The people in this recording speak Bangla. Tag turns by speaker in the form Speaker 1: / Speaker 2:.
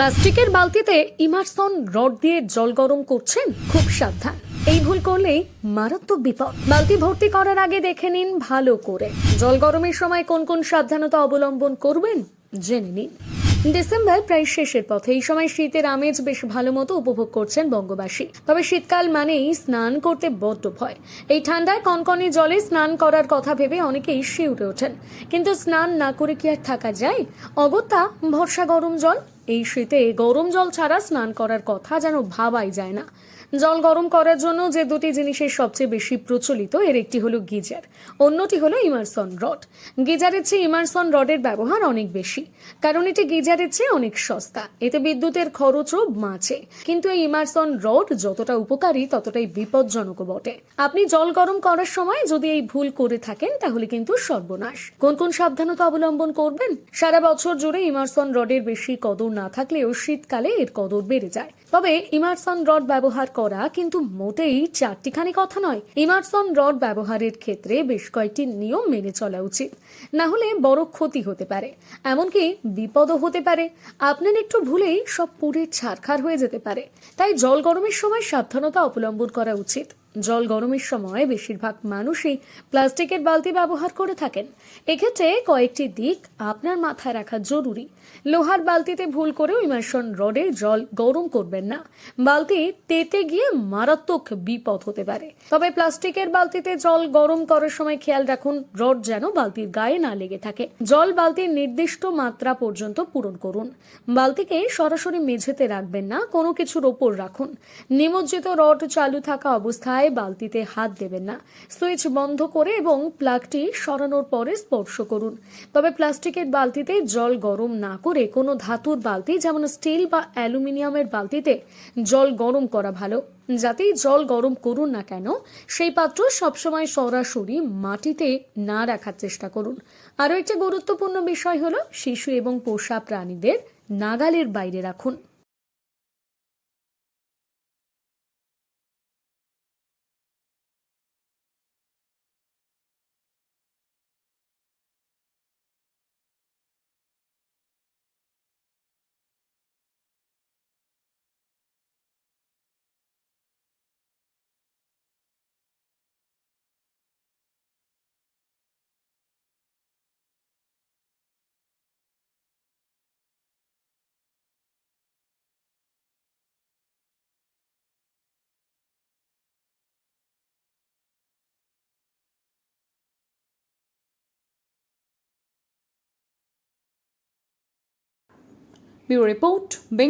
Speaker 1: প্লাস্টিকের বালতিতে ইমারসন রড দিয়ে জল গরম করছেন, খুব সাবধান। এই ভুল করলেই মারাত্মক বিপদ। বালতি ভর্তি করার আগে দেখে নিন ভালো করে জল গরমের সময় কোন কোন সাবধানতা অবলম্বন করবেন জেনে নিন। ডিসেম্বর প্রায় শেষের পথে। এই সময় শীতের আমেজ বেশ ভালো মতো উপভোগ করছেন বঙ্গবাসী। তবে শীতকাল মানেই স্নান করতে বড্ড ভয়। এই ঠান্ডায় কনকনে জলে স্নান করার কথা ভেবে অনেকেই শিউরে ওঠেন, কিন্তু স্নান না করে কি আর থাকা যায়? অগত্যা ভরসা গরম জল। এই শীতে গরম জল ছাড়া স্নান করার কথা যেন ভাবাই যায় না। জল গরম করার জন্য যে দুটি জিনিসের সবচেয়ে বেশি প্রচলিত, এর একটি হলো গিজার, অন্যটি হলো ইমারসন রড। গিজারের চেয়ে ইমারসন রডের ব্যবহার অনেক বেশি, কারণ এটি গিজারের চেয়ে অনেক সস্তা। এতে বিদ্যুতের খরচও বাঁচে। কিন্তু এই ইমারসন রড যতটা উপকারী ততটাই বিপজ্জনকও বটে। আপনি জল গরম করার সময় যদি এই ভুল করে থাকেন তাহলে কিন্তু সর্বনাশ। কোন কোন সাবধানতা অবলম্বন করবেন? সারা বছর জুড়ে ইমারসন রডের বেশি কদর না থাকলেও শীতকালে এর কদর বেড়ে যায়। তবে ইমারসন রড ব্যবহার করা কিন্তু মোটেই চারটিখানি কথা নয়। ইমারসন রড ব্যবহারের ক্ষেত্রে বেশ কয়েকটি নিয়ম মেনে চলা উচিত, না হলে বড় ক্ষতি হতে পারে, এমনকি বিপদও হতে পারে। আপনার একটু ভুলেই সব পুড়ে ছারখার হয়ে যেতে পারে। তাই জল গরমের সময় সাবধানতা অবলম্বন করা উচিত। জল গরমের সময় বেশিরভাগ মানুষই প্লাস্টিকের বালতি ব্যবহার করে থাকেন। এক্ষেত্রে কয়েকটি দিক আপনার মাথায় রাখা জরুরি। লোহার বালতিতে ভুল করেও ইমারসন রডে জল গরম করবেন না। বালতি তেতে গিয়ে মারাত্মক বিপদ হতে পারে। তবে প্লাস্টিকের বালতিতে জল গরম করার সময় খেয়াল রাখুন রড যেন বালতির গায়ে না লেগে থাকে। জল বালতির নির্দিষ্ট মাত্রা পর্যন্ত পূরণ করুন। বালতিকে সরাসরি মেঝেতে রাখবেন না, কোনো কিছুর ওপর রাখুন। নিমজ্জিত রড চালু থাকা অবস্থায় বালতিতে হাত দেবেন না। সুইচ বন্ধ করে এবং প্লাগটি সরানোর পরে স্পর্শ করুন। তবে প্লাস্টিকের বালতিতে জল গরম না করে কোনো ধাতুর বালতি, যেমন স্টিল বা অ্যালুমিনিয়ামের বালতিতে জল গরম করা ভালো। যাতেই জল গরম করুন না কেন, সেই পাত্র সবসময় সরাসরি মাটিতে না রাখার চেষ্টা করুন। আরও একটি গুরুত্বপূর্ণ বিষয় হলো শিশু এবং পোষা প্রাণীদের নাগালের বাইরে রাখুন।
Speaker 2: Bureau report, Bengal.